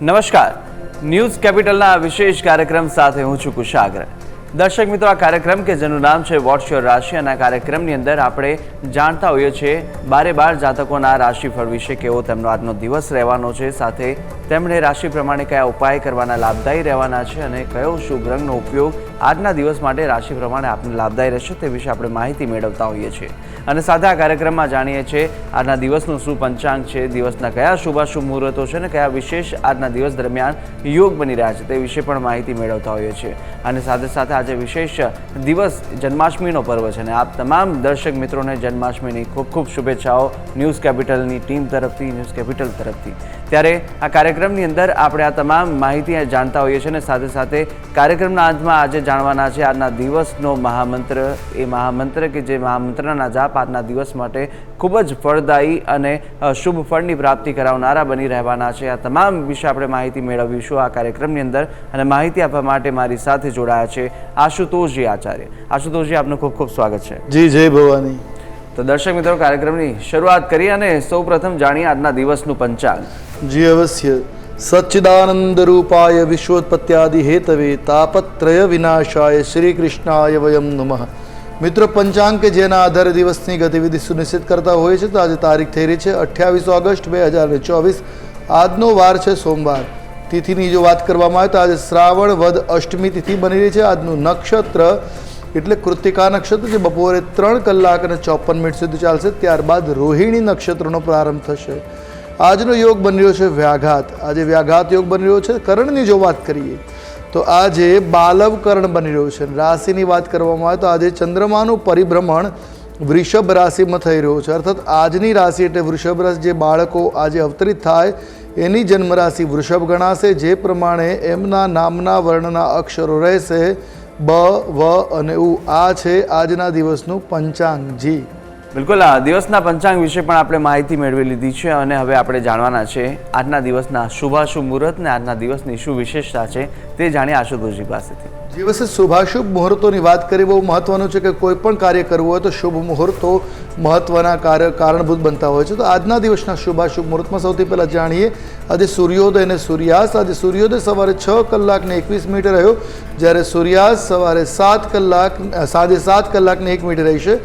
નમસ્કાર, ન્યૂઝ કેપિટલના વિશેષ કાર્યક્રમ સાથે હું છું કુશાગ્ર. દર્શક મિત્રો, આ કાર્યક્રમ કે જેનું નામ છે વોટ્સ યોર રાશિ, અને આ કાર્યક્રમની અંદર આપણે જાણતા હોઈએ છીએ બારે બાર જાતકોના રાશિફળ વિશે, કેવો તેમનો આજનો દિવસ રહેવાનો છે, સાથે તેમણે રાશિ પ્રમાણે કયા ઉપાય કરવાના લાભદાયી રહેવાના છે અને કયો શુભ રંગનો ઉપયોગ આજના દિવસ માટે રાશિ પ્રમાણે આપને લાભદાયી રહેશે તે વિશે આપણે માહિતી મેળવતા હોઈએ છીએ. અને સાથે આ કાર્યક્રમમાં જાણીએ છીએ આજના દિવસનું શું પંચાંગ છે, દિવસના કયા શુભાશુભ મુહૂર્તો છે અને કયા વિશેષ આજના દિવસ દરમિયાન યોગ બની રહ્યા છે તે વિશે પણ માહિતી મેળવતા હોઈએ છીએ. અને સાથે સાથે આજે વિશેષ દિવસ જન્માષ્ટમીનો પર્વ છે અને આપ તમામ દર્શક મિત્રોને જન્માષ્ટમીની ખૂબ ખૂબ શુભેચ્છાઓ ન્યૂઝ કેપિટલની ટીમ તરફથી, ન્યૂઝ કેપિટલ તરફથી. ત્યારે આ કાર્યક્રમની અંદર આપણે આ તમામ માહિતી જાણતા હોઈએ છીએ અને સાથે સાથે કાર્યક્રમના અંતમાં આજે જાણવાના છે આજના દિવસનો મહામંત્ર. એ મહામંત્ર કે જે મહામંત્રના જાપ આજના દિવસ માટે ખૂબ જ ફળદાયી અને શુભ ફળની પ્રાપ્તિ કરાવનારા બની રહેવાના છે. આ તમામ વિશે આપણે માહિતી મેળવીશું આ કાર્યક્રમની અંદર, અને માહિતી આપવા માટે મારી સાથે જોડાયા છે આશુતોષજી આચાર્ય. આશુતોષજી, આપનું ખૂબ ખૂબ સ્વાગત છે. જી, જય ભવાની. તો દર્શક મિત્રો, કાર્યક્રમની શરૂઆત કરીએ અને સૌ પ્રથમ જાણીએ આજના દિવસનું પંચાંગ. જી અવશ્ય. સચ્ચિદાનંદ રૂપાય વિશ્વોત્પત્યાદિ હેતવે તાપત્રય વિનાશાય શ્રી કૃષ્ણાય વયમ નમઃ. મિત્રો, પંચાંગ કે જેના આધારે દિવસની ગતિવિધિ સુનિશ્ચિત કરતા હોય છે, તો આજે તારીખ થઈ રહી છે 28 ઓગસ્ટ 2024. આજનો વાર છે સોમવાર. તિથિની જો વાત કરવામાં આવે તો આજે શ્રાવણ વદ અષ્ટમી તિથિ બની રહી છે. આજનું નક્ષત્ર એટલે કૃત્તિકા નક્ષત્ર, જે બપોરે 3 કલાક અને 54 મિનિટ સુધી ચાલશે. ત્યારબાદ રોહિણી નક્ષત્રનો પ્રારંભ થશે. આજનો યોગ બની રહ્યો છે વ્યાઘાત. આજે વ્યાઘાત યોગ બની રહ્યો છે. કરણની જો વાત કરીએ તો આજે બાલવ કરણ બની રહ્યો છે. રાશિની વાત કરવામાં આવે તો આજે ચંદ્રમાનું પરિભ્રમણ વૃષભ રાશિમાં થઈ રહ્યું છે. અર્થાત આજની રાશિ એટલે વૃષભ રાશિ. જે બાળકો આજે અવતરિત થાય એની જન્મ રાશિ વૃષભ ગણાશે. જે પ્રમાણે એમના નામના વર્ણના અક્ષરો રહેશે બ, વ અને ઉ. આ છે આજના દિવસનું પંચાંગ. જી બિલકુલ, આ દિવસના પંચાંગ વિશે પણ આપણે માહિતી મેળવી લીધી છે અને હવે આપણે જાણવાના છે આજના દિવસના શુભાશુભ મુહૂર્ત ને આજના દિવસની શું વિશેષતા છે તે જાણીએ આશુતોષજી પાસેથી. દિવસે શુભાશુભ મુહૂર્તોની વાત કરી. બહુ મહત્વનું છે કે કોઈ પણ કાર્ય કરવું હોય તો શુભ મુહૂર્તો મહત્વના કારણભૂત બનતા હોય છે. તો આજના દિવસના શુભાશુભ મુહૂર્તમાં સૌથી પહેલાં જાણીએ આજે સૂર્યોદય અને સૂર્યાસ્ત. આજે સૂર્યોદય સવારે 6 કલાક ને 21 મિનિટે રહ્યો, જ્યારે સૂર્યાસ્ત સવારે 7 કલાક સાંજે 7 કલાક ને 1 મિનિટે રહેશે.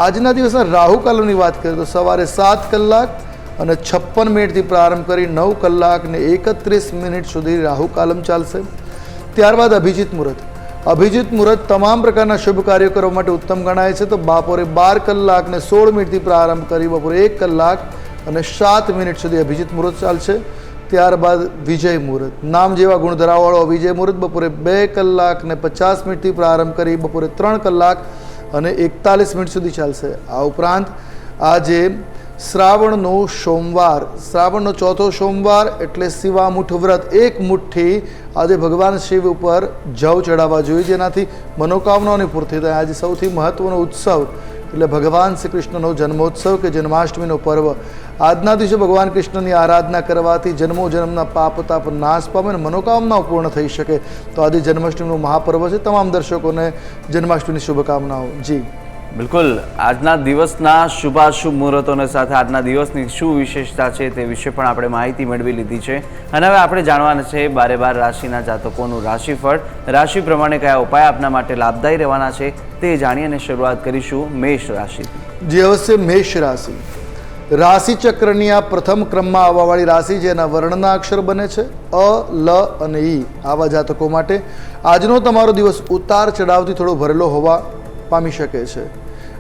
આજના દિવસના રાહુકાલની વાત કરીએ તો સવારે 7 કલાક અને 56 મિનિટથી પ્રારંભ કરી 9 કલાક ને 31 મિનિટ સુધી રાહુકાલમ ચાલશે. ત્યારબાદ અભિજીત મુહૂર્ત. અભિજીત મુહૂર્ત તમામ પ્રકારના શુભ કાર્યો કરવા માટે ઉત્તમ ગણાય છે. તો બપોરે 12 કલાક ને 16 મિનિટથી પ્રારંભ કરી બપોરે 1 કલાક અને 7 મિનિટ સુધી અભિજીત મુહૂર્ત ચાલશે. ત્યારબાદ વિજય મુહૂર્ત. નામ જેવા ગુણ ધરાવવાળો વિજય મુહૂર્ત બપોરે 2 કલાક ને 50 મિનિટથી પ્રારંભ કરી બપોરે 3 કલાક અને 41 મિનિટ સુધી ચાલશે. આ ઉપરાંત આજે શ્રાવણનો સોમવાર, શ્રાવણનો ચોથો સોમવાર એટલે શિવામુઠ વ્રત. 1 મુઠ્ઠી આજે ભગવાન શિવ ઉપર જવ ચડાવવા જોઈએ, જેનાથી મનોકામનાઓની પૂર્તિ થાય. આજે સૌથી મહત્વનો ઉત્સવ એટલે ભગવાન શ્રી કૃષ્ણનો જન્મોત્સવ કે જન્માષ્ટમીનો પર્વ. આજના દિવસે ભગવાન કૃષ્ણની આરાધના કરવાથી જન્મોજન્મના પાપ તાપ નાશ પામે અને મનોકામનાઓ પૂર્ણ થઈ શકે. તો આજે જન્માષ્ટમીનો મહાપર્વ છે. તમામ દર્શકોને જન્માષ્ટમીની શુભકામનાઓ. જી બિલકુલ, આજના દિવસના શુભાશુભ મુહૂર્તોને સાથે આજના દિવસની શું વિશેષતા છે તે વિશે પણ આપણે માહિતી મેળવી લીધી છે. અને હવે આપણે જાણવાના છે બારે બાર રાશિના જાતકોનું રાશિફળ, રાશિ પ્રમાણે કયા ઉપાય આપના માટે લાભદાયી રહેવાના છે તે જાણી અને શરૂઆત કરીશું મેષ રાશિથી. જે અવશ્ય મેષ રાશિ રાશિ ચક્રની આ પ્રથમ ક્રમમાં આવવાવાળી રાશિ, જેના વર્ણના અક્ષર બને છે અ, લ અને ઈ. આવા જાતકો માટે આજનો તમારો દિવસ ઉતાર ચઢાવથી થોડો ભરેલો હોવા પામી શકે છે.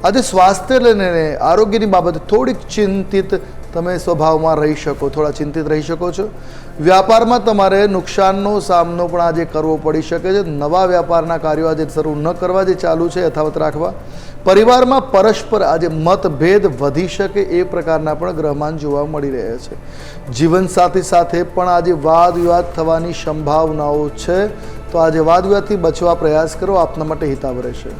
આજે સ્વાસ્થ્ય લઈને આરોગ્યની બાબતે થોડીક ચિંતિત તમે સ્વભાવમાં રહી શકો, થોડા ચિંતિત રહી શકો છો. વ્યાપારમાં તમારે નુકસાનનો સામનો પણ આજે કરવો પડી શકે છે. નવા વ્યાપારના કાર્યો આજે શરૂ ન કરવા, જે ચાલુ છે યથાવત રાખવા. પરિવારમાં પરસ્પર આજે મતભેદ વધી શકે એ પ્રકારના પણ ગ્રહમાન જોવા મળી રહ્યા છે. જીવનસાથી સાથે પણ આજે વાદ વિવાદ થવાની સંભાવનાઓ છે. તો આજે વાદ વિવાદથી બચવા પ્રયાસ કરો, આપના માટે હિતાવ રહેશે.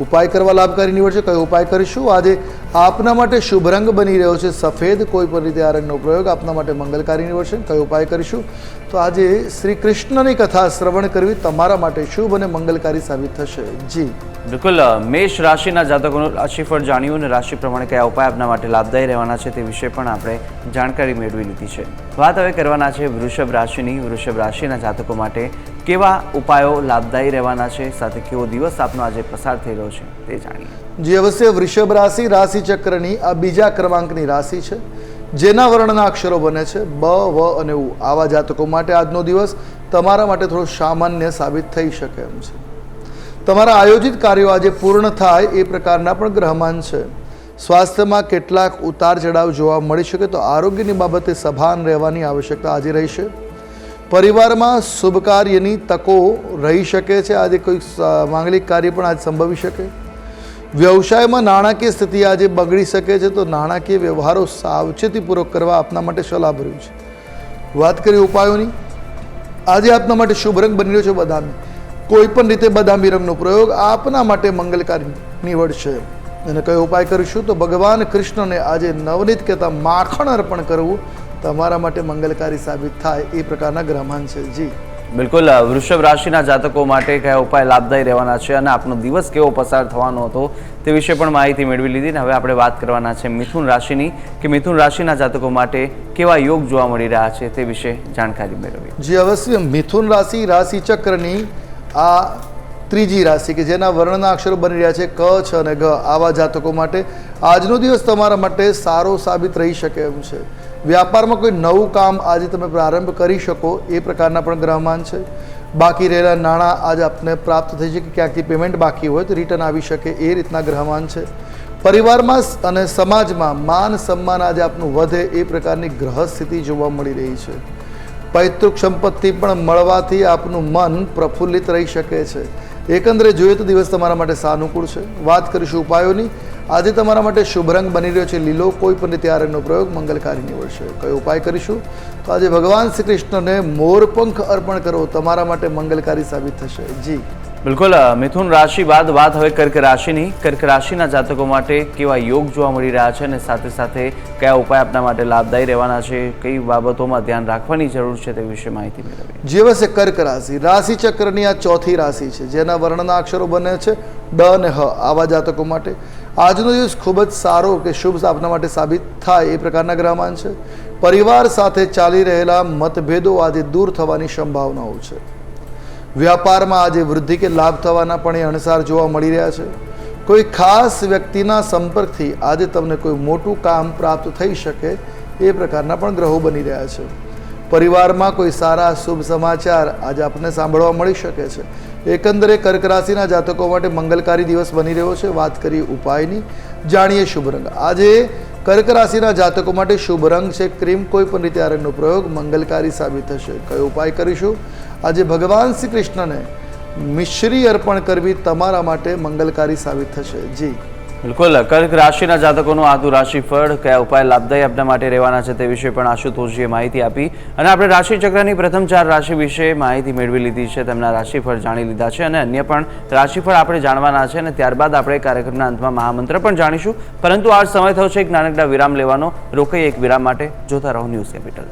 ઉપાય કરવા લાભકારી નીવડશે. કયો ઉપાય કરીશું? આજે આપના માટે શુભ રંગ બની રહ્યો છે સફેદ. કોઈ પણ રીતે આ રંગનો પ્રયોગ આપના માટે મંગલકારી નીવડશે. કયો ઉપાય કરીશું? તો આજે શ્રી કૃષ્ણની કથા શ્રવણ કરવી તમારા માટે શુભ અને મંગલકારી સાબિત થશે. જી બિલકુલ મેષ રાશિના જાતકોનું રાશિફળ જાણ્યું અને રાશિ પ્રમાણે કયા ઉપાય આપના માટે લાભદાયી રહેવાના છે તે વિશે પણ આપણે જાણકારી મેળવી લીધી છે. વાત હવે કરવાના છે વૃષભ રાશિની. વૃષભ રાશિના જાતકો માટે કેવા ઉપાયો લાભદાયી રહેવાના છે, સાથે કેવો દિવસ આપનો આજે પસાર થઈ રહ્યો છે તે જાણીએ. જે અવશ્ય વૃષભ રાશિ રાશિ ચક્રની આ બીજા ક્રમાંકની રાશિ છે, જેના વર્ણના અક્ષરો બને છે બ, વ અને ઉ. આવા જાતકો માટે આજનો દિવસ તમારા માટે થોડો સામાન્ય સાબિત થઈ શકે એમ છે. તમારા આયોજિત કાર્યો આજે પૂર્ણ થાય એ પ્રકારના પણ ગ્રહમાન છે. સ્વાસ્થ્યમાં કેટલાક ઉતાર ચઢાવ જોવા મળી શકે તો આરોગ્યની બાબતે સભાન રહેવાની આવશ્યકતા આજે રહેશે. પરિવારમાં શુભ કાર્યની તકો રહી શકે છે. આજે કોઈ માંગલિક કાર્ય પણ આજે સંભવી શકે. વ્યવસાયમાં નાણાકીય સ્થિતિ આજે બગડી શકે છે, તો નાણાકીય વ્યવહારો સાવચેતીપૂર્વક કરવા આપના માટે સલાહભર્યું છે. વાત કરીએ ઉપાયોની. આજે આપના માટે શુભ રંગ બની રહ્યો છે બદામી. કોઈ પણ રીતે બદામી રંગનો પ્રયોગ આપના માટે મંગલકારી નીવડશે. અને કયો ઉપાય કરીશું તો ભગવાન કૃષ્ણને આજે નવનીત કહેતા માખણ અર્પણ કરવું તમારા માટે મંગલકારી સાબિત થાય એ પ્રકારના ગ્રહમાન છે. જી બિલકુલ વૃષભ રાશિના જાતકો માટે કયા ઉપાય લાભદાયી રહેવાના છે અને આપનો દિવસ કેવો પસાર થવાનો હતો તે વિશે પણ માહિતી મેળવી લીધી. ને હવે આપણે વાત કરવાના છે મિથુન રાશિની કે મિથુન રાશિના જાતકો માટે કેવા યોગ જોવા મળી રહ્યા છે તે વિશે જાણકારી મેળવી. જી અવશ્ય. મિથુન રાશિ રાશિ ચક્રની આ ત્રીજી રાશિ કે જેના વર્ણના અક્ષરો બની રહ્યા છે ક, છ અને ગ. આવા જાતકો માટે આજનો દિવસ તમારા માટે સારો સાબિત રહી શકે એમ છે. વ્યાપારમાં કોઈ નવું કામ આજે તમે પ્રારંભ કરી શકો એ પ્રકારના પણ ગ્રહમાન છે. બાકી રહેલા નાણાં આજે આપને પ્રાપ્ત થઈ શકે. ક્યાંકથી પેમેન્ટ બાકી હોય તો રિટર્ન આવી શકે એ રીતના ગ્રહમાન છે. પરિવારમાં અને સમાજમાં માન સન્માન આજે આપનું વધે એ પ્રકારની ગ્રહ સ્થિતિ જોવા મળી રહી છે. પૈતૃક સંપત્તિ પણ મળવાથી આપનું મન પ્રફુલ્લિત રહી શકે છે. એકંદરે જોઈએ તો દિવસ તમારા માટે સાનુકૂળ છે. વાત કરીશું ઉપાયોની. આજે તમારા માટે શુભ રંગ બની રહ્યો છે લીલો. કોઈ પણ રીતે આ રંગનો પ્રયોગ મંગલકારી નીવડશે. કયો ઉપાય કરીશું તો આજે ભગવાન શ્રી કૃષ્ણને મોરપંખ અર્પણ કરવો તમારા માટે મંગલકારી સાબિત થશે. જી બિલકુલ મિથુન રાશિ બાદ વાત હવે કર્ક રાશિની. કર્ક રાશિના જાતકો માટે કેવા યોગ જોવા મળી રહ્યા છે અને સાથે સાથે કયા ઉપાય આપના માટે લાભદાયી રહેવાના છે, કઈ બાબતોમાં ધ્યાન રાખવાની જરૂર છે તે વિશે માહિતી મેળવી. જેવસે કર્ક રાશિ રાશિ ચક્રની આ ચોથી રાશિ છે, જેના વર્ણના અક્ષરો બને છે ડ અને હ. આવા જાતકો માટે આજનો દિવસ ખૂબ જ સારો કે શુભ આપના માટે સાબિત થાય એ પ્રકારના ગ્રહમાન છે. પરિવાર સાથે ચાલી રહેલા મતભેદો આજે દૂર થવાની સંભાવનાઓ છે. વ્યાપારમાં આજે વૃદ્ધિ કે લાભ થવાના પણ એ અણસાર જોવા મળી રહ્યા છે. કોઈ ખાસ વ્યક્તિના સંપર્કથી આજે તમને કોઈ મોટું કામ પ્રાપ્ત થઈ શકે એ પ્રકારના પણ ગ્રહો બની રહ્યા છે. પરિવારમાં કોઈ સારા શુભ સમાચાર આજે આપણને સાંભળવા મળી શકે છે. એકંદરે કર્ક રાશિના જાતકો માટે મંગલકારી દિવસ બની રહ્યો છે. વાત કરીએ ઉપાયની, જાણીએ શુભ રંગ. આજે કર્ક રાશિના જાતકો માટે શુભ રંગ છે ક્રીમ. કોઈ પણ રીતે આ રંગનો પ્રયોગ મંગલકારી સાબિત થશે. કયો ઉપાય કરીશું આજે ભગવાન શ્રી કૃષ્ણને મિશ્રી અર્પણ કરવી તમારા માટે મંગલકારી સાબિત થશે. જી બિલકુલ કર્ક રાશિના જાતકોનું આજનું રાશિફળ કયા ઉપાય લાભદાયી આપના માટે રહેવાના છે તે વિશે પણ આશુતોષજીએ માહિતી આપી. અને આપણે રાશિચક્રની પ્રથમ 4 રાશિ વિશે માહિતી મેળવી લીધી છે, તેમના રાશિફળ જાણી લીધા છે અને અન્ય પણ રાશિફળ આપણે જાણવાના છે અને ત્યારબાદ આપણે કાર્યક્રમના અંતમાં મહામંત્ર પણ જાણીશું. પરંતુ આ સમય થયો છે એક નાનકડા વિરામ લેવાનો. રોકાઈએ એક વિરામ માટે. જોતા રહો ન્યૂઝ કેપિટલ.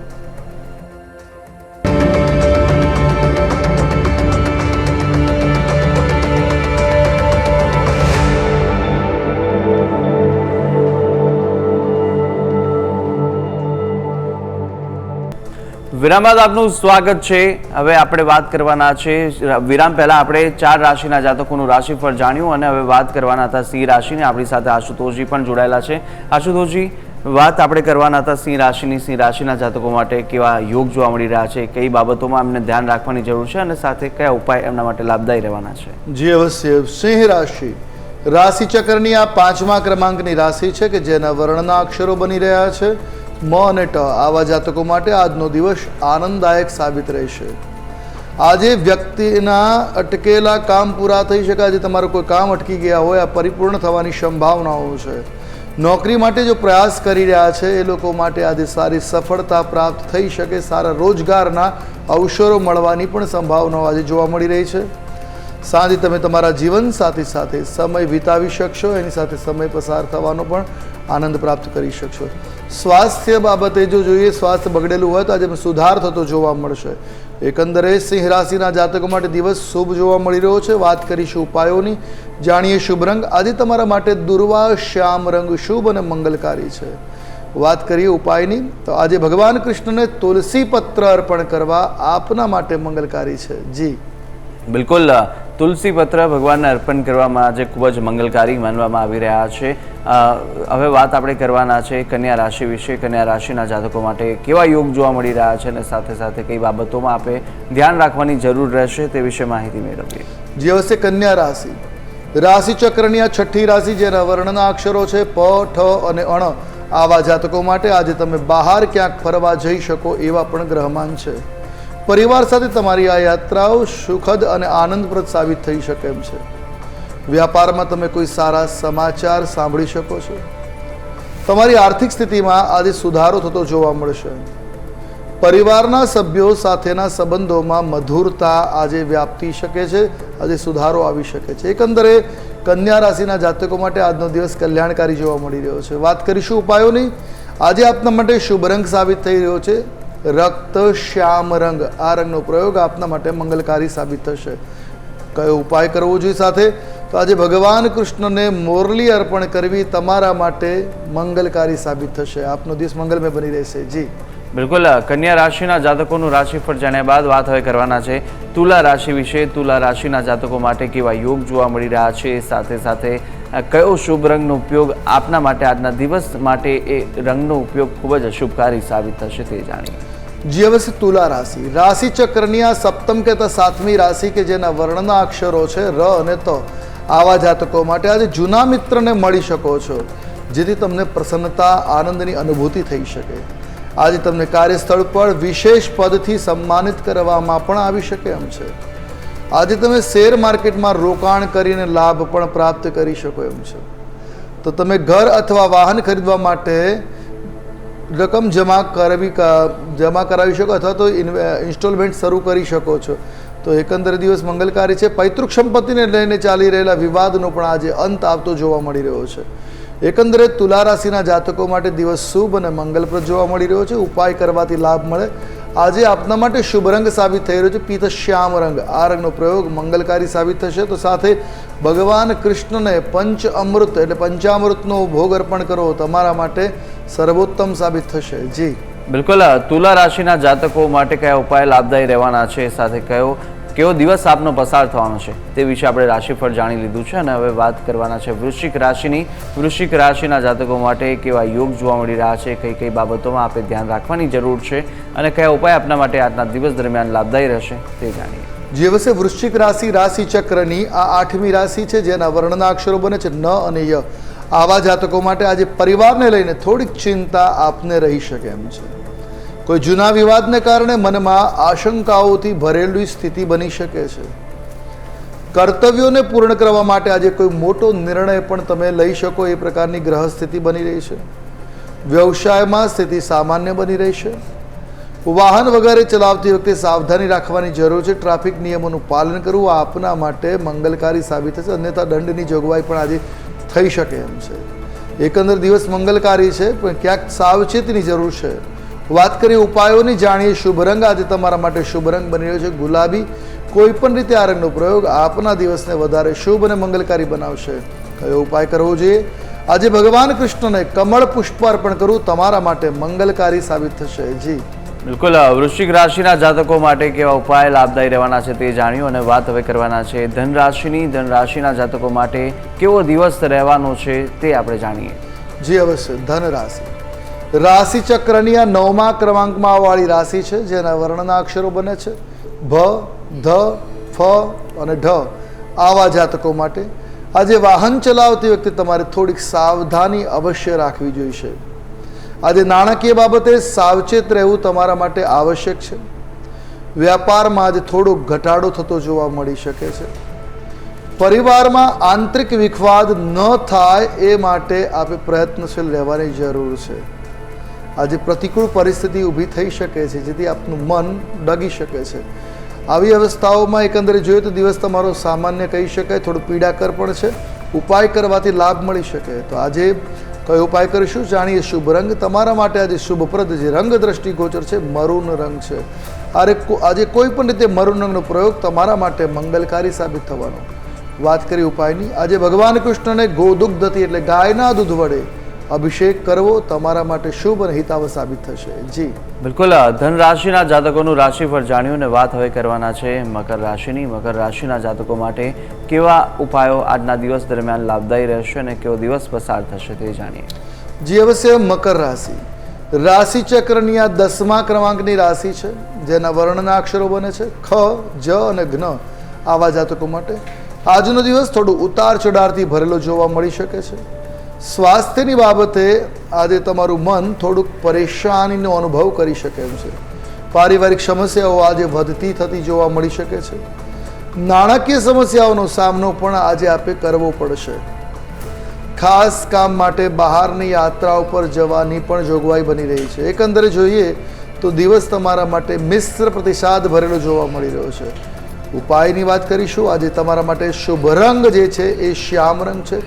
વિરામ બાદ આપનું સ્વાગત છે. હવે આપણે વાત કરવાના છે વિરામ પહેલા આપણે 4 રાશિના જાતકોનું રાશિફળ જાણ્યું અને હવે વાત કરવાના હતા સિંહ રાશિની. આપણી સાથે આશુતોષજી પણ જોડાયેલા છે. આશુતોષજી, વાત આપણે કરવાના હતા સિંહ રાશિની. સિંહ રાશિના જાતકો માટે કેવા યોગ જોવા મળી રહ્યા છે, કઈ બાબતોમાં એમને ધ્યાન રાખવાની જરૂર છે અને સાથે કયા ઉપાય એમના માટે લાભદાયી રહેવાના છે? જી અવશ્ય. સિંહ રાશિ રાશિ ચક્રની આ 5મા ક્રમાંકની રાશિ છે કે જેના વર્ણના અક્ષરો બની રહ્યા છે મ અને ટ. આવા જાતકો માટે આજનો દિવસ આનંદદાયક સાબિત રહેશે. આજે વ્યક્તિના અટકેલા કામ પૂરા થઈ શકે. આજે તમારું કોઈ કામ અટકી ગયા હોય, આ પરિપૂર્ણ થવાની સંભાવનાઓ છે. નોકરી માટે જો પ્રયાસ કરી રહ્યા છે એ લોકો માટે આજે સારી સફળતા પ્રાપ્ત થઈ શકે. સારા રોજગારના અવસરો મળવાની પણ સંભાવનાઓ આજે જોવા મળી રહી છે. સાંજે તમે તમારા જીવનસાથી સાથે સમય વિતાવી શકશો, એની સાથે સમય પસાર થવાનો પણ આનંદ પ્રાપ્ત કરી શકશો. સ્વાસ્થ્ય બાબતે જો જોઈએ, સ્વાસ્થ્ય બગડેલું હોય તો આજે સુધાર થતો જોવા મળશે. એકંદરે સિંહ રાશિના જાતકો માટે દિવસ શુભ જોવા મળી રહ્યો છે. વાત કરીશું ઉપાયોની, જાણીએ શુભ રંગ. આજે તમારા માટે દુર્વા શ્યામ રંગ શુભ અને મંગલકારી છે. વાત કરીએ ઉપાયની, તો આજે ભગવાન કૃષ્ણને તુલસી પત્ર અર્પણ કરવા આપના માટે મંગલકારી છે. જી બિલકુલ, તુલસી પત્ર ભગવાનને અર્પણ કરવામાં આજે ખૂબ જ મંગલકારી માનવામાં આવી રહ્યા છે. હવે વાત આપણે કરવાના છે કન્યા રાશિ વિશે. કન્યા રાશિના જાતકો માટે કેવા યોગ જોવા મળી રહ્યા છે અને સાથે સાથે કઈ બાબતોમાં આપણે ધ્યાન રાખવાની જરૂર રહેશે તે વિશે માહિતી મેળવીએ. જે હશે કન્યા રાશિ, રાશિ ચક્રની આ છઠ્ઠી રાશિ જેના વર્ણના અક્ષરો છે પ, ઠ અને અણ. આવા જાતકો માટે આજે તમે બહાર ક્યાંક ફરવા જઈ શકો એવા પણ ગ્રહમાન છે. પરિવાર સાથે તમારી આ યાત્રાઓ સુખદ અને આનંદપ્રદ સાબિત થઈ શકે એમ છે. વ્યાપારમાં તમે કોઈ સારા સમાચાર સાંભળી શકો છો. તમારી આર્થિક સ્થિતિમાં આજે સુધારો થતો જોવા મળશે. પરિવારના સભ્યો સાથેના સંબંધોમાં મધુરતા આજે વ્યાપી શકે છે. આજે સુધારો આવી શકે છે. એકંદરે કન્યા રાશિના જાતકો માટે આજનો દિવસ કલ્યાણકારી જોવા મળી રહ્યો છે. વાત કરીશું ઉપાયોની. આજે આપના માટે શુભ રંગ સાબિત થઈ રહ્યો છે રક્ત શ્યામ રંગ. આ રંગનો પ્રયોગ આપના માટે મંગલકારી સાબિત થશે. કયો ઉપાય કરવો જોઈએ સાથે? તો આજે ભગવાન કૃષ્ણને મોરલી અર્પણ કરવી તમારા માટે મંગલકારી સાબિત થશે. આપનો દિવસ મંગલમય બની રહેશે. જી બિલકુલ, કન્યા રાશિના જાતકોનું રાશિફળ જાણ્યા બાદ વાત હવે કરવાના છે તુલા રાશિ વિશે. તુલા રાશિના જાતકો માટે કેવા યોગ જોવા મળી રહ્યા છે, સાથે સાથે કયો શુભ રંગનો ઉપયોગ આપના માટે આજના દિવસ માટે એ રંગનો ઉપયોગ ખૂબ જ શુભકારી સાબિત થશે તે જાણીએ. જે હવે તુલા રાશિ, રાશિ ચક્રની આ સપ્તમ કે સાતમી રાશિ કે જેના વર્ણના અક્ષરો છે ર અને ત. આવા જાતકો માટે આજે જૂના મિત્રને મળી શકો છો, જેથી તમને પ્રસન્નતા, આનંદની અનુભૂતિ થઈ શકે. આજે તમને કાર્યસ્થળ પર વિશેષ પદથી સન્માનિત કરવામાં પણ આવી શકે એમ છે. આજે તમે શેર માર્કેટમાં રોકાણ કરીને લાભ પણ પ્રાપ્ત કરી શકો એમ છે. તો તમે ઘર અથવા વાહન ખરીદવા માટે રકમ જમા કરાવી શકો અથવા તો ઇન્સ્ટોલમેન્ટ શરૂ કરી શકો છો. તો એકંદર દિવસ મંગલકારી છે. પૈતૃક સંપત્તિને લઈને ચાલી રહેલા વિવાદનો પણ આજે અંત આવતો જોવા મળી રહ્યો છે. એકંદરે તુલા રાશિના જાતકો માટે દિવસ શુભ અને મંગલપ્રદ જોવા મળી રહ્યો છે. ઉપાય કરવાથી લાભ મળે. આજે આપના માટે શુભ રંગ સાબિત થઈ રહ્યો છે પીત શ્યામ રંગ. આ રંગનો પ્રયોગ મંગલકારી સાબિત થશે. તો સાથે ભગવાન કૃષ્ણને પંચ અમૃત એટલે પંચામૃતનો ભોગ અર્પણ કરો, તમારા માટે સર્વોત્તમ સાબિત થશે. જી બિલકુલ, તુલા રાશિના જાતકો માટે કયા ઉપાય લાભદાયી રહેવાના છે, સાથે કેવો દિવસ આપનો પસાર થવાનો છે તે વિશે આપણે રાશિફળ જાણી લીધું છે. અને હવે વાત કરવાના છે વૃશ્ચિક રાશિની. વૃશ્ચિક રાશિના જાતકો માટે કેવા યોગ જોવા મળી રહ્યા છે, કઈ કઈ બાબતોમાં આપણે ધ્યાન રાખવાની જરૂર છે અને કયા ઉપાય આપના માટે આજના દિવસ દરમિયાન લાભદાયી રહેશે તે જાણીએ. જે વર્ષે વૃશ્ચિક રાશિ, રાશિ ચક્રની આ આઠમી રાશિ છે જેના વર્ણના અક્ષરો બને છે ન અને ય. આવા જાતકો માટે આજે પરિવારને લઈને થોડીક ચિંતા આપને રહી શકે એમ છે. કોઈ જૂના વિવાદને કારણે મનમાં આશંકાઓથી ભરેલી સ્થિતિ બની શકે છે. કર્તવ્યોને પૂર્ણ કરવા માટે આજે કોઈ મોટો નિર્ણય પણ તમે લઈ શકો એ પ્રકારની ગ્રહ સ્થિતિ બની રહી છે. વ્યવસાયમાં સ્થિતિ સામાન્ય બની રહેશે. વાહન વગેરે ચલાવતી વખતે સાવધાની રાખવાની જરૂર છે. ટ્રાફિક નિયમોનું પાલન કરવું આપના માટે મંગલકારી સાબિત થશે, અન્યથા દંડની જોગવાઈ પણ આજે થઈ શકે એમ છે. એકંદર દિવસ મંગલકારી છે, પણ ક્યાંક સાવચેતીની જરૂર છે. વાત કરીએ ઉપાયોની, જાણીએ શુભ રંગ. આજે તમારા માટે શુભ રંગ બની રહ્યો છે ગુલાબી. કોઈ પણ રીતે આ રંગનો પ્રયોગ આપના દિવસને વધારે શુભ અને મંગલકારી બનાવશે. કયો ઉપાય કરવો જોઈએ? આજે ભગવાન કૃષ્ણને કમળ પુષ્પ અર્પણ કરવું તમારા માટે મંગલકારી સાબિત થશે. જી બિલકુલ, વૃશ્ચિક રાશિના જાતકો માટે કેવા ઉપાય લાભદાયી રહેવાના છે તે જાણ્યું. અને વાત હવે કરવાના છે ધન રાશિની. ધન રાશિના જાતકો માટે કેવો દિવસ રહેવાનો છે તે આપણે જાણીએ. જી અવશ્ય. ધન રાશિ, રાશિ ચક્રની આ 9મા ક્રમાંકમાં વાળી રાશિ છે જેના વર્ણના અક્ષરો બને છે ભ, ધ, ફ અને ઢ. આવા જાતકો માટે આજે વાહન ચલાવતી વખતે તમારે થોડીક સાવધાની અવશ્ય રાખવી જોઈશે. આજે નાણાકીય બાબતે સાવચેત રહેવું તમારા માટે આવશ્યક છે. વ્યાપારમાં આજે થોડો ઘટાડો થતો જોવા મળી શકે છે. પરિવારમાં આંતરિક વિખવાદ ન થાય એ માટે આપણે પ્રયત્નશીલ રહેવાની જરૂર છે. આજે પ્રતિકૂળ પરિસ્થિતિ ઊભી થઈ શકે છે જેથી આપનું મન ડગી શકે છે. આવી અવસ્થાઓમાં એકંદરે જોઈએ તો દિવસ તમારો સામાન્ય કહી શકાય, થોડું પીડાકર પણ છે. ઉપાય કરવાથી લાભ મળી શકે. તો આજે કયો ઉપાય કરીશું? જાણીએ શુભ રંગ. તમારા માટે આજે શુભપ્રદ જે રંગ દ્રષ્ટિગોચર છે મરૂન રંગ છે. આજે કોઈ પણ રીતે મરૂન રંગનો પ્રયોગ તમારા માટે મંગલકારી સાબિત થવાનો. વાત કરી ઉપાયની. આજે ભગવાન કૃષ્ણને ગોદુગ્ધથી એટલે ગાયના દૂધ વડે અભિષેક કરવો તમારા માટે શુભ અને હિતાવ સાબિત થશે. જી બિલકુલ. ધન રાશિના જાતકોનું રાશિફળ જાણ્યું અને વાત હવે કરવાના છે મકર રાશિની. મકર રાશિના જાતકો માટે કેવા ઉપાયો આજના દિવસ દરમિયાન લાભદાયી રહેશે અને કેવો દિવસ પસાર થશે તે જાણીએ. જી અવશ્ય. મકર રાશિ રાશિ ચક્રની આ 10મા ક્રમાંકની રાશિ છે, જેના વર્ણના અક્ષરો બને છે ખ, જ અને જ્ઞ. આવા જાતકો માટે આજનો દિવસ થોડું ઉતાર ચઢાવથી ભરેલો જોવા મળી શકે છે. સ્વાસ્થ્યની બાબતે આજે તમારું મન થોડુંક પરેશાનીનો અનુભવ કરી શકે એમ છે. પારિવારિક સમસ્યાઓ આજે વધતી થતી જોવા મળી શકે છે. નાણાકીય સમસ્યાઓનો સામનો પણ આજે આપે કરવો પડશે. ખાસ કામ માટે બહારની યાત્રા ઉપર જવાની પણ જોગવાઈ બની રહી છે. એકંદરે જોઈએ તો દિવસ તમારા માટે મિશ્ર પ્રતિસાદ ભરેલો જોવા મળી રહ્યો છે. ઉપાયની વાત કરીશું. આજે તમારા માટે શુભ રંગ જે છે એ શ્યામ રંગ છે.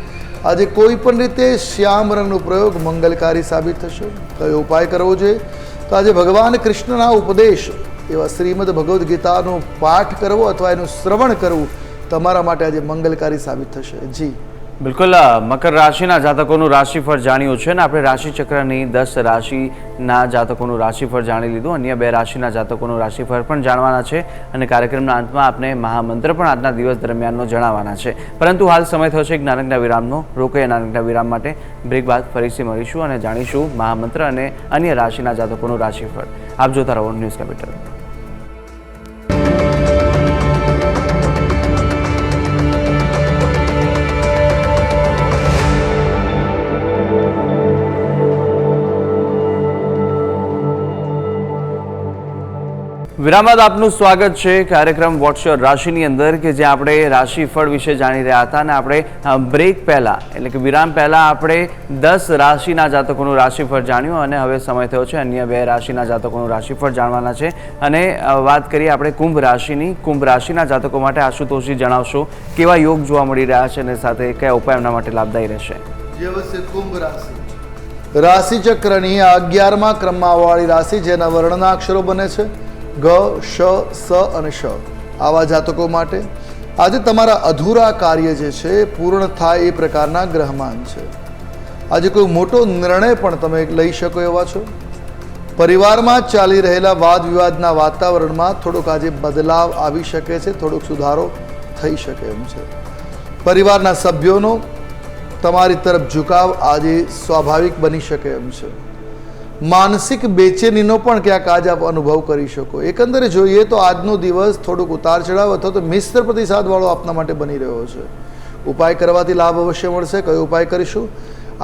આજે કોઈ પણ રીતે શ્યામ રંગનો પ્રયોગ મંગલકારી સાબિત થશે. કયો ઉપાય કરવો જોઈએ? તો આજે ભગવાન કૃષ્ણના ઉપદેશ એવા શ્રીમદ ભગવદ્ ગીતાનો પાઠ કરવો અથવા એનું શ્રવણ કરવું તમારા માટે આજે મંગલકારી સાબિત થશે. જી બિલકુલ. મકર રાશિના જાતકોનું રાશિફળ જાણ્યું છે ને આપણે રાશિચક્રની 10 રાશિના જાતકોનું રાશિફળ જાણી લીધું. અન્ય 2 રાશિના જાતકોનું રાશિફળ પણ જાણવાના છે અને કાર્યક્રમના અંતમાં આપણે મહામંત્ર પણ આજના દિવસ દરમિયાનનો જણાવવાના છે. પરંતુ હાલ સમય થયો છે એક નાનકડા વિરામનો. રોકાઈએ નાનકડા વિરામ માટે. બ્રેક બાદ ફરીથી મળીશું અને જાણીશું મહામંત્ર અને અન્ય રાશિના જાતકોનું રાશિફળ. આપ જોતા રહો ન્યૂઝ કેપિટલ. વિરામ બાદ આપનું સ્વાગત છે કાર્યક્રમ વોટ્સ યોર રાશિની અંદર કે જે આપણે રાશિફળ વિશે જાણી રહ્યા હતા અને આપણે બ્રેક પહેલાં એટલે કે વિરામ પહેલાં આપણે 10 રાશિના જાતકોનું રાશિફળ જાણ્યું અને હવે સમય થયો છે અન્ય 2 રાશિના જાતકોનું રાશિફળ જાણવાના છે. અને વાત કરીએ આપણે કુંભ રાશિની. કુંભ રાશિના જાતકો માટે આશુતોષજી જણાવશો કેવા યોગ જોવા મળી રહ્યા છે અને સાથે કયા ઉપાય એમના માટે લાભદાયી રહેશે? જે અવશ્ય કુંભ રાશિ રાશિ ચક્રની આ 11મા ક્રમમાં વાળી રાશિ, જેના વર્ણના અક્ષરો બને છે ગ, શ, સ અને શ. આવા જાતકો માટે આજે તમારા અધૂરા કાર્ય જે છે પૂર્ણ થાય એ પ્રકારના ગ્રહમાન છે. આજે કોઈ મોટો નિર્ણય પણ તમે લઈ શકો એવા છો. પરિવારમાં ચાલી રહેલા વાદ વિવાદના વાતાવરણમાં થોડોક આજે બદલાવ આવી શકે છે, થોડોક સુધારો થઈ શકે એમ છે. પરિવારના સભ્યોનો તમારી તરફ ઝુકાવ આજે સ્વાભાવિક બની શકે એમ છે. માનસિક બેચેનીનો પણ ક્યાંક આજે આપ અનુભવ કરી શકો. એકંદરે જોઈએ તો આજનો દિવસ થોડુંક ઉતાર ચઢાવ અથવા તો મિશ્ર પ્રતિસાદવાળો આપના માટે બની રહ્યો છે. ઉપાય કરવાથી લાભ અવશ્ય મળશે. કયો ઉપાય કરીશું?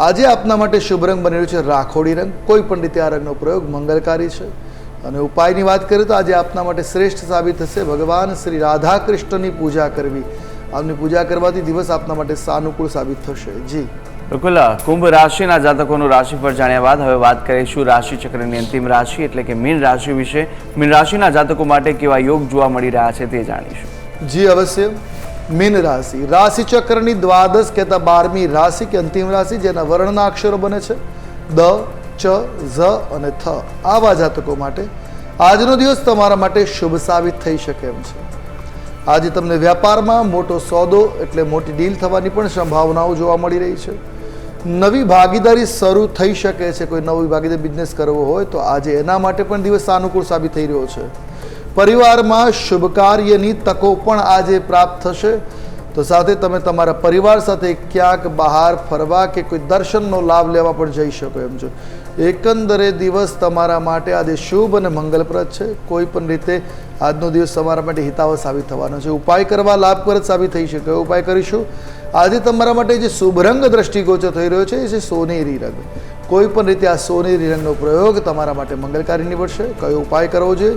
આજે આપના માટે શુભ રંગ બની રહ્યો છે રાખોડી રંગ. કોઈ પણ રીતે આ રંગનો પ્રયોગ મંગલકારી છે. અને ઉપાયની વાત કરીએ તો આજે આપના માટે શ્રેષ્ઠ સાબિત થશે ભગવાન શ્રી રાધા કૃષ્ણની પૂજા કરવી. આમની પૂજા કરવાથી દિવસ આપના માટે સાનુકૂળ સાબિત થશે. જી બિલકુલ. કુંભ રાશિના જાતકોનું રાશિફળ જાણ્યા બાદ હવે વાત કરીશું રાશિ ચક્રની અંતિમ રાશિ એટલે કે મીન રાશિ વિશે. મીન રાશિના જાતકો માટે કેવા યોગ જોવા મળી રહ્યા છે તે જાણીશું. જી અવશ્ય. મીન રાશિ રાશિ ચક્રની 12 કહેતા 12મી રાશિ કે અંતિમ રાશિ, જેના વર્ણના અક્ષરો બને છે દ, ચ, ઝ અને થ. આવા જાતકો માટે આજનો દિવસ તમારા માટે શુભ સાબિત થઈ શકે એમ છે. આજે તમને વ્યાપારમાં મોટો સોદો એટલે મોટી ડીલ થવાની પણ સંભાવનાઓ જોવા મળી રહી છે. નવી ભાગીદારી શરૂ થઈ શકે છે. કોઈ નવી ભાગીદારી બિઝનેસ કરવો હોય તો આજે એના માટે પણ દિવસ સાનુકૂળ સાબિત થઈ રહ્યો છે. પરિવારમાં શુભ કાર્યની તકો પણ આજે પ્રાપ્ત થશે. તો સાથે તમે તમારા પરિવાર સાથે ક્યાંક બહાર ફરવા કે કોઈ દર્શનનો લાભ લેવા પણ જઈ શકો એમ છો. એકંદરે દિવસ તમારા માટે આજે શુભ અને મંગલપ્રદ છે. કોઈ પણ રીતે આજનો દિવસ તમારા માટે હિતાવ સાબિત થવાનો છે. ઉપાય કરવા લાભપ્રદ સાબિત થઈ શકે. ઉપાય કરીશું. આજે તમારા માટે જે શુભ રંગ દ્રષ્ટિગોચર થઈ રહ્યો છે એ છે સોનેરી રંગ. કોઈ પણ રીતે આ સોનેરી રંગનો પ્રયોગ તમારા માટે મંગલકારી નીવડશે. કયો ઉપાય કરવો જોઈએ?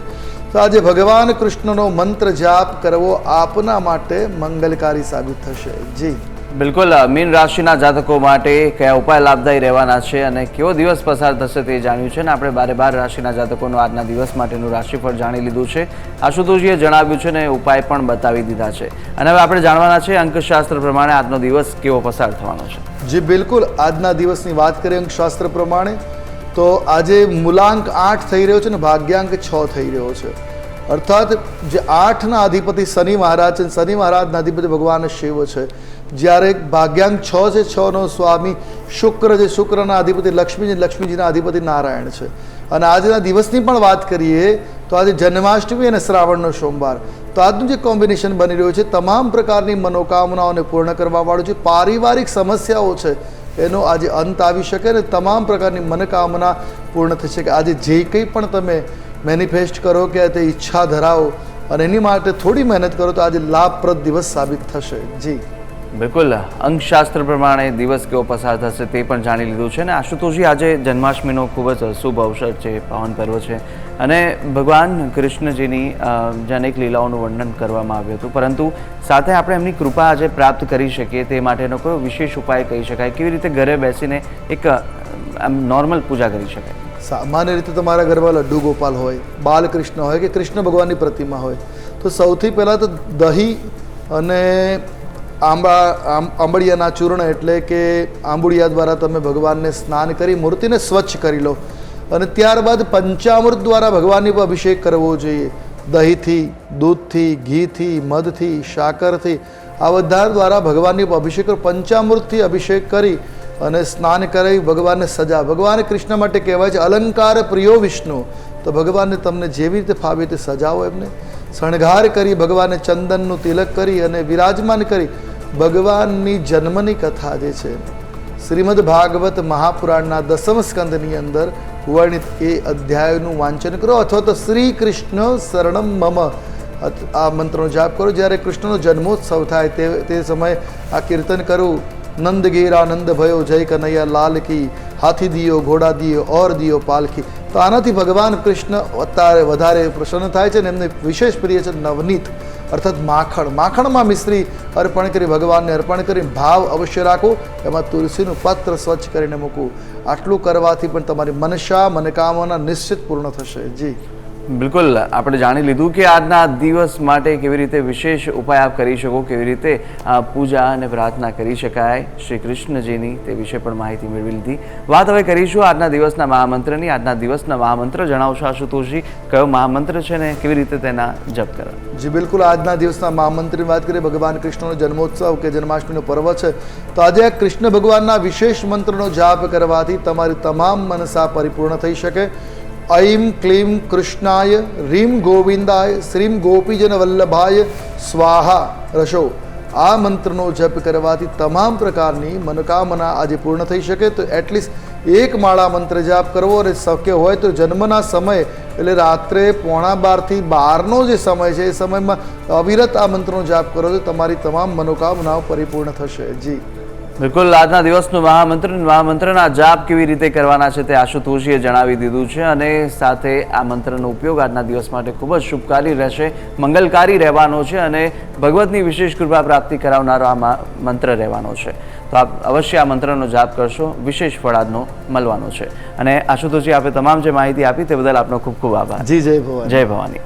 તો આજે ભગવાન કૃષ્ણનો મંત્ર જાપ કરવો આપના માટે મંગલકારી સાબિત થશે. જી બિલકુલ મીન રાશિના જાતકો માટે કયા ઉપાય લાભદાયી રહેવાના છે અને કેવો દિવસ પસાર થશે તે જાણ્યું છે ને આપણે 12 રાશિના જાતકોનું આજના દિવસ માટેનું રાશિફળ જાણી લીધું છે. આશુતોષજીએ જણાવ્યું છે ને ઉપાય પણ બતાવી દીધા છે અને હવે આપણે જાણવાના છે અંકશાસ્ત્ર પ્રમાણે આજનો દિવસ કેવો પસાર થવાનો છે. જી બિલકુલ, આજના દિવસની વાત કરીએ અંકશાસ્ત્ર પ્રમાણે તો આજે મૂલાંક 8 થઈ રહ્યો છે અને ભાગ્યાંક 6 થઈ રહ્યો છે. અર્થાત જે 8ના અધિપતિ શનિ મહારાજ છે, શનિ મહારાજના અધિપતિ ભગવાન શિવ છે, જ્યારે ભાગ્યાંક 6 છે, 6નો સ્વામી શુક્ર છે, શુક્રના અધિપતિ લક્ષ્મી છે, લક્ષ્મીજીના અધિપતિ નારાયણ છે. અને આજના દિવસની પણ વાત કરીએ તો આજે જન્માષ્ટમી અને શ્રાવણનો સોમવાર, તો આજનું જે કોમ્બિનેશન બની રહ્યું છે તમામ પ્રકારની મનોકામનાઓને પૂર્ણ કરવાવાળું છે. પારિવારિક સમસ્યાઓ છે એનો આજે અંત આવી શકે અને તમામ પ્રકારની મનોકામના પૂર્ણ થઈ શકે. આજે જે કંઈ પણ તમે મેનિફેસ્ટ કરો કે તે ઈચ્છા ધરાવો અને એની માટે થોડી મહેનત કરો તો આજે લાભપ્રદ દિવસ સાબિત થશે. જી બિલકુલ, અંકશાસ્ત્ર પ્રમાણે દિવસ કેવો પસાર થશે તે પણ જાણી લીધું છે ને આશુતોષજી આજે જન્માષ્ટમીનો ખૂબ જ શુભ અવસર છે, પાવન પર્વ છે અને ભગવાન કૃષ્ણજીની જે અનેક લીલાઓનું વર્ણન કરવામાં આવ્યું હતું, પરંતુ સાથે આપણે એમની કૃપા આજે પ્રાપ્ત કરી શકીએ તે માટેનો કોઈ વિશેષ ઉપાય કહી શકાય? કેવી રીતે ઘરે બેસીને એક નોર્મલ પૂજા કરી શકાય? સામાન્ય રીતે તમારા ઘરમાં લડ્ડુ ગોપાલ હોય, બાલકૃષ્ણ હોય કે કૃષ્ણ ભગવાનની પ્રતિમા હોય તો સૌથી પહેલાં તો દહીં અને આંબળિયાના ચૂર્ણ એટલે કે આંબુડિયા દ્વારા તમે ભગવાનને સ્નાન કરી મૂર્તિને સ્વચ્છ કરી લો અને ત્યારબાદ પંચામૃત દ્વારા ભગવાનની પર અભિષેક કરવો જોઈએ. દહીંથી, દૂધથી, ઘીથી, મધથી, સાકરથી આ બધા દ્વારા ભગવાનની પર અભિષેક કરો. પંચામૃતથી અભિષેક કરી અને સ્નાન કરાવી ભગવાનને સજા. ભગવાન કૃષ્ણ માટે કહેવાય છે અલંકાર પ્રિયો વિષ્ણુ, તો ભગવાનને તમને જેવી રીતે ફાવે તે સજાવો, એમને શણગાર કરી ભગવાનને ચંદનનું તિલક કરી અને વિરાજમાન કરી ભગવાનની જન્મની કથા જે છે શ્રીમદ ભાગવત મહાપુરાણના 10મ સ્કંદની અંદર વર્ણિત એ અધ્યાયનું વાંચન કરો અથવા તો શ્રી કૃષ્ણ શરણમ મમ આ મંત્રનો જાપ કરો. જ્યારે કૃષ્ણનો જન્મોત્સવ થાય તે સમયે આ કીર્તન કરવું. નંદ ગેરા નંદ ભયો જય કનૈયા લાલ કી, હાથી દિયો ઘોડા દિયો ઓર દિયો પાલખી. તો આનાથી ભગવાન કૃષ્ણ અત્યારે વધારે પ્રસન્ન થાય છે અને એમને વિશેષ પ્રિય છે નવનીત અર્થાત માખણ. માખણમાં મિશ્રી અર્પણ કરી ભગવાનને અર્પણ કરી ભાવ અવશ્ય રાખો. એમાં તુલસીનું પત્ર સ્વચ્છ કરીને મૂકવું. આટલું કરવાથી પણ તમારી મનસા મનોકામના નિશ્ચિત પૂર્ણ થશે. જી બિલકુલ, આપણે જાણી લીધું કે આજના દિવસ માટે કેવી રીતે વિશેષ ઉપાય આપ કરી શકો, કેવી રીતે પૂજા અને પ્રાર્થના કરી શકાય શ્રી કૃષ્ણજીની, તે વિશે પણ માહિતી મેળવી લીધી. વાત હવે કરીશું આજના દિવસના મહામંત્રની. આજના દિવસના મહામંત્ર જણાવશો આશુતોષજી, કયો મહામંત્ર છે ને કેવી રીતે તેના જપ કરવા? જી બિલકુલ, આજના દિવસના મહામંત્રની વાત કરીએ. ભગવાન કૃષ્ણનો જન્મોત્સવ કે જન્માષ્ટમીનો પર્વ છે, તો આજે કૃષ્ણ ભગવાનના વિશેષ મંત્રનો જાપ કરવાથી તમારી તમામ મનસા પરિપૂર્ણ થઈ શકે. ઐમ ક્લીમ કૃષ્ણાય રીમ ગોવિંદાય શ્રીમ ગોપીજન વલ્લભાય સ્વાહા રશો. આ મંત્રનો જપ કરવાથી તમામ પ્રકારની મનોકામના આજે પૂર્ણ થઈ શકે. તો એટલીસ્ટ એક માળા મંત્ર જાપ કરવો અને શક્ય હોય તો જન્મના સમય એટલે રાત્રે 11:30 થી 12નો જે સમય છે એ સમયમાં અવિરત આ મંત્રનો જાપ કરો તો તમારી તમામ મનોકામનાઓ પરિપૂર્ણ થશે. જી બિલકુલ, આજના દિવસનું મહામંત્રના જાપ કેવી રીતે કરવાના છે તે આશુતોષજીએ જણાવી દીધું છે અને સાથે આ મંત્રનો ઉપયોગ આજના દિવસ માટે ખૂબ જ શુભકારી રહેશે, મંગલકારી રહેવાનો છે અને ભગવતની વિશેષ કૃપા પ્રાપ્તિ કરાવનારો આ મંત્ર રહેવાનો છે. તો આપ અવશ્ય આ મંત્રનો જાપ કરશો, વિશેષ ફળ આજનો મળવાનો છે. અને આશુતોષજી, આપે તમામ જે માહિતી આપી તે બદલ આપનો ખૂબ ખૂબ આભાર. જી જય ભવાની. જય ભવાની.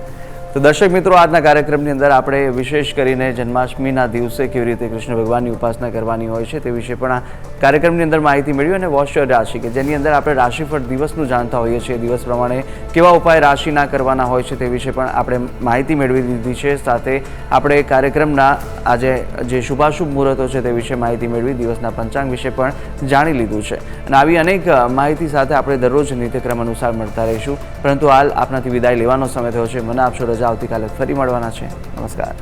તો દર્શક મિત્રો, આજના કાર્યક્રમની અંદર આપણે વિશેષ કરીને જન્માષ્ટમીના દિવસે કેવી રીતે કૃષ્ણ ભગવાનની ઉપાસના કરવાની હોય છે તે વિશે પણ આ કાર્યક્રમની અંદર માહિતી મેળવી અને વોચ યોર રાશિ કે જેની અંદર આપણે રાશિફળ દિવસનું જાણતા હોઈએ છીએ. દિવસ પ્રમાણે કેવા ઉપાય રાશિના કરવાના હોય છે તે વિશે પણ આપણે માહિતી મેળવી દીધી છે. સાથે આપણે કાર્યક્રમના આજે જે શુભાશુભ મુહૂર્તો છે તે વિશે માહિતી મેળવી, દિવસના પંચાંગ વિશે પણ જાણી લીધું છે અને આવી અનેક માહિતી સાથે આપણે દરરોજ નિત્યક્રમ અનુસાર મળતા રહીશું. પરંતુ હાલ આપનાથી વિદાય લેવાનો સમય થયો છે. મને આપશો રજા, આવતીકાલે ફરી મળવાના છે. નમસ્કાર.